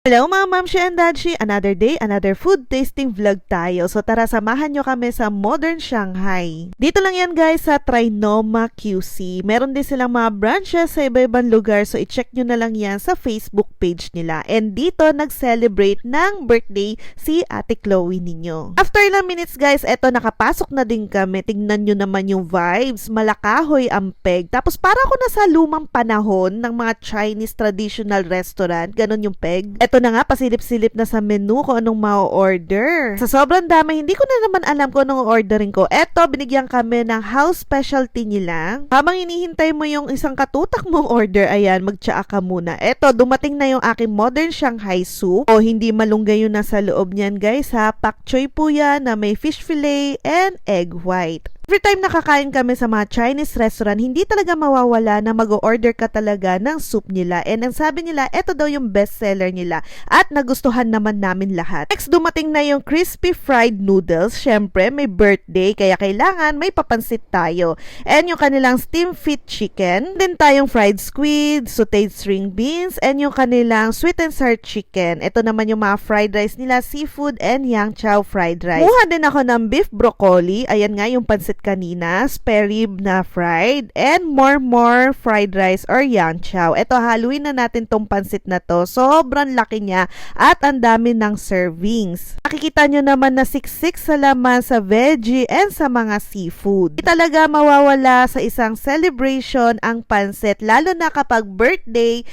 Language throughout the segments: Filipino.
Hello mga mamshi and dadshi! Another day, another food tasting vlog tayo. So tara, samahan nyo kami sa Modern Shanghai. Dito lang yan guys sa Trinoma QC. Meron din silang mga branches sa iba-ibang lugar. So i-check nyo na lang yan sa Facebook page nila. And dito nag-celebrate ng birthday si Ate Chloe ninyo. After ilang minutes guys, eto nakapasok na din kami. Tingnan nyo naman yung vibes. Malakahoy ang peg. Tapos para ako nasa lumang panahon ng mga Chinese traditional restaurant. Ganon yung peg. Ito na nga, pasilip-silip na sa menu kung anong ma-order. Sa sobrang dami, hindi ko na naman alam kung anong ordering ko. Eto, binigyan kami ng house specialty nila. Habang hinihintay mo yung isang katutak mong order, ayan, mag-tsaa ka muna. Eto, dumating na yung aking Modern Shanghai soup. O, hindi malunggay yun nasa loob niyan guys ha. Pak choy po yan na may fish fillet and egg white. Every time nakakain kami sa mga Chinese restaurant, hindi talaga mawawala na mag-order ka talaga ng soup nila. And ang sabi nila, eto daw yung best seller nila. At nagustuhan naman namin lahat. Next, dumating na yung crispy fried noodles. Syempre, may birthday, kaya kailangan may papansit tayo. And yung kanilang steam fit chicken. Din tayong fried squid, sauteed string beans, and yung kanilang sweet and sour chicken. Ito naman yung mga fried rice nila, seafood and yang chow fried rice. Muha din ako ng beef broccoli. Ayan nga yung pansit kanina, spare rib na fried, and more fried rice or yang chow. Ito, haluin na natin tong pansit na to. Sobrang laki niya at ang dami ng servings. Makikita nyo naman na siksik sa laman sa veggie and sa mga seafood. Hindi talaga mawawala sa isang celebration ang pansit, lalo na kapag birthday,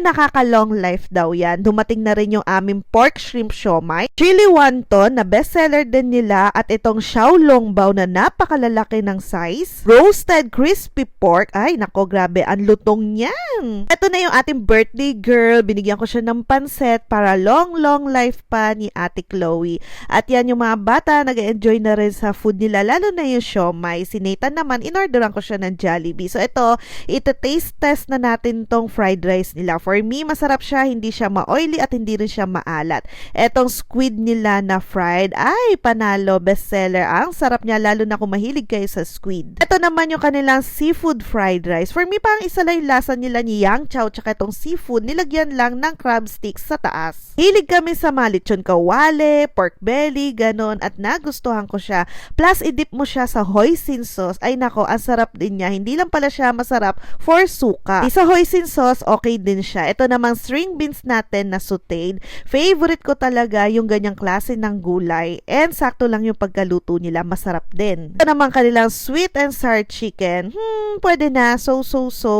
nakaka-long life daw yan. Dumating na rin yung aming pork shrimp siomai, chili wonton na bestseller din nila, at itong xiaolong bao na napakalalaki ng size, roasted crispy pork. Ay nako, grabe ang lutong niyan. Ito na yung ating birthday girl. Binigyan ko siya ng pansit para long life pa ni Ate Chloe. At yan yung mga bata, nag-enjoy na rin sa food nila, lalo na yung siomai. Si Nathan naman, inorderan ko siya ng Jollibee. So ito, ita-taste test na natin tong fried rice nila. For me, masarap siya, hindi siya ma-oily at hindi rin siya maalat. Etong squid nila na fried, ay panalo, bestseller. Ang sarap niya, lalo na kung mahilig kayo sa squid. Ito naman yung kanilang seafood fried rice. For me, parang isa lang yung lasa nila ni yang chow tsaka itong seafood, nilagyan lang ng crab sticks sa taas. Hilig kami sa mga lechon kawale, pork belly, ganon, at nagustuhan ko siya. Plus, idip mo siya sa hoisin sauce. Ay nako, ang sarap din niya. Hindi lang pala siya masarap for suka. Sa hoisin sauce, okay din siya. Ito namang string beans natin na sauteed. Favorite ko talaga yung ganyang klase ng gulay. And sakto lang yung pagkaluto nila. Masarap din. Ito naman kanilang sweet and sour chicken. Pwede na. So.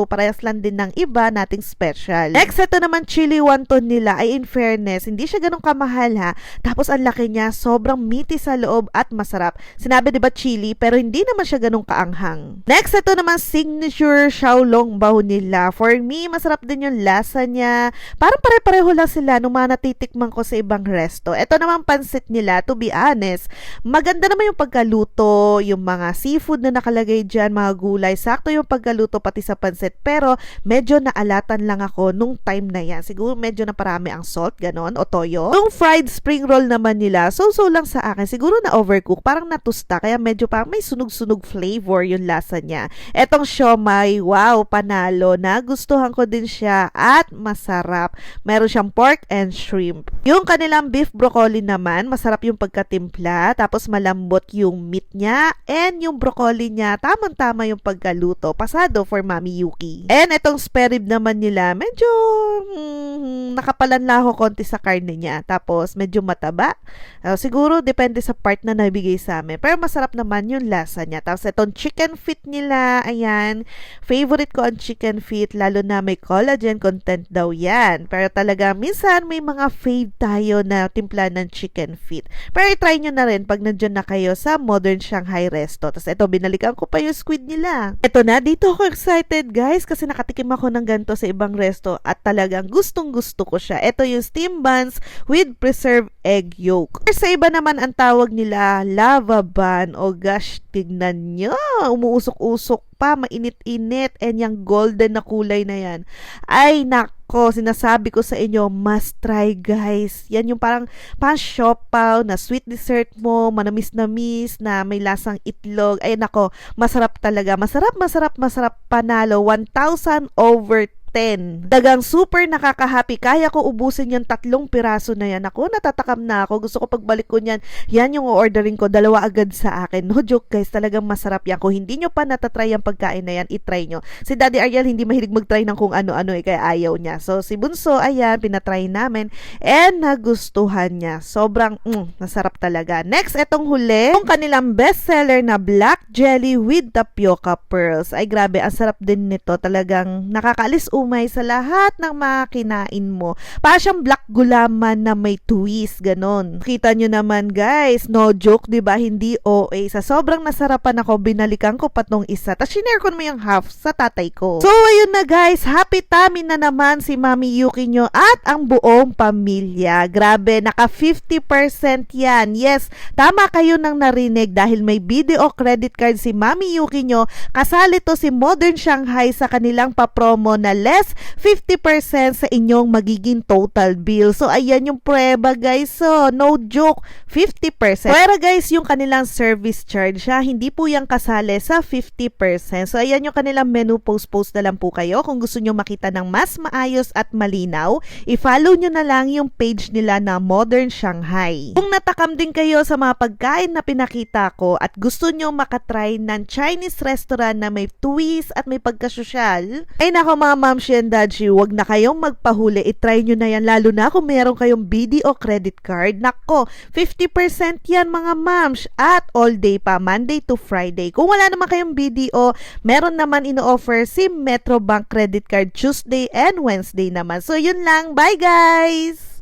Parehas lang din ng iba nating special. Next, ito naman chili wonton nila. Ay, in fairness, hindi siya ganun kamahal ha. Tapos ang laki niya, sobrang meaty sa loob at masarap. Sinabi diba chili, pero hindi naman siya ganun kaanghang. Next, ito naman signature xiaolong bao nila. For me, masarap din yung lasa niya. Parang pare-pareho lang sila nung mga natitikman ko sa ibang resto. Ito naman pansit nila, to be honest, maganda naman yung pagkaluto, yung mga seafood na nakalagay dyan, mga gulay, sakto yung pagkaluto pati sa pansit, pero medyo naalatan lang ako nung time na yan. Siguro medyo na parami ang salt, ganon, o toyo. Yung fried spring roll naman nila, so lang sa akin. Siguro na overcook, parang natusta, kaya medyo parang may sunog-sunog flavor yung lasa niya. Etong siomai, wow, panalo. Nagustuhan ko din siya at masarap. Meron siyang pork and shrimp. Yung kanilang beef broccoli naman, masarap yung pagkatimpla, tapos malambot yung meat niya, and yung broccoli niya, tamang-tama yung pagkaluto. Pasado for Mami Yuki. And etong spare rib naman nila, medyo nakapalanla ako konti sa karne niya. Tapos medyo mataba. Siguro depende sa part na nabigay sa amin. Pero masarap naman yung lasa niya. Tapos etong chicken feet nila, ayan. Favorite ko ang chicken feet, lalo na may collagen content daw yan. Pero talaga, minsan may mga fave tayo na timpla ng chicken feet. Pero i-try nyo na rin pag nandyan na kayo sa Modern Shanghai Resto. Tapos ito, binalikan ko pa yung squid nila. Ito na, dito ako excited guys kasi nakatikim ako ng ganito sa ibang resto at talagang gustong-gusto ko siya. Ito yung steam buns with preserved egg yolk. Sa iba naman ang tawag nila lava bun. O gosh, tignan nyo. Umuusok-usok pa, mainit-init, and yung golden na kulay na yan. Ay, nako, sinasabi ko sa inyo, must try guys. Yan yung parang siopaw na sweet dessert mo, manamis-namis na may lasang itlog. Ay nako, masarap talaga. Masarap, panalo. 1,000 over 10. Dagang super nakaka-happy. Kaya ko ubusin yung 3 piraso na yan. Ako, natatakam na ako. Gusto ko pagbalik ko niyan. Yan yung ordering ko. 2 agad sa akin. No joke guys, talagang masarap yan. Kung hindi nyo pa natatry yung pagkain na yan, itry nyo. Si Daddy Ariel hindi mahilig mag-try ng kung ano-ano kaya ayaw niya. So si Bunso, ayan, pinatry namin and nagustuhan niya. Sobrang masarap talaga. Next, etong huli, yung kanilang bestseller na Black Jelly with Tapioca Pearls. Ay grabe, ang sarap din nito. Talagang nakakaalis umay sa lahat ng mga kinain mo. Para siyang black gulaman na may twist, ganon. Kita nyo naman guys, no joke, diba? Hindi OA. Sa sobrang nasarapan ako, binalikan ko pa tong isa. Tapos shinare ko naman yung half sa tatay ko. So ayun na guys, happy tummy na naman si Mami Yuki nyo at ang buong pamilya. Grabe, naka 50% yan. Yes, tama kayo nang narinig dahil may video credit card si Mami Yuki nyo. Kasali to si Modern Shanghai sa kanilang papromo na less 50% sa inyong magiging total bill. So ayan yung prueba guys. So no joke, 50%. Pero guys, yung kanilang service charge siya, hindi po yung kasali sa 50%. So ayan yung kanilang menu, post na lang po kayo. Kung gusto nyo makita ng mas maayos at malinaw, i-follow nyo na lang yung page nila na Modern Shanghai. Kung natakam din kayo sa mga pagkain na pinakita ko at gusto nyo makatry ng Chinese restaurant na may twist at may pagkasosyal, ay nako mga mamshi and dadshi, huwag na kayong magpahuli. I-try nyo na yan, lalo na kung meron kayong BDO credit card. Nako, 50% yan mga mams at all day pa, Monday to Friday. Kung wala naman kayong BDO, meron naman ino-offer si Metrobank credit card Tuesday and Wednesday naman. So yun lang, bye guys!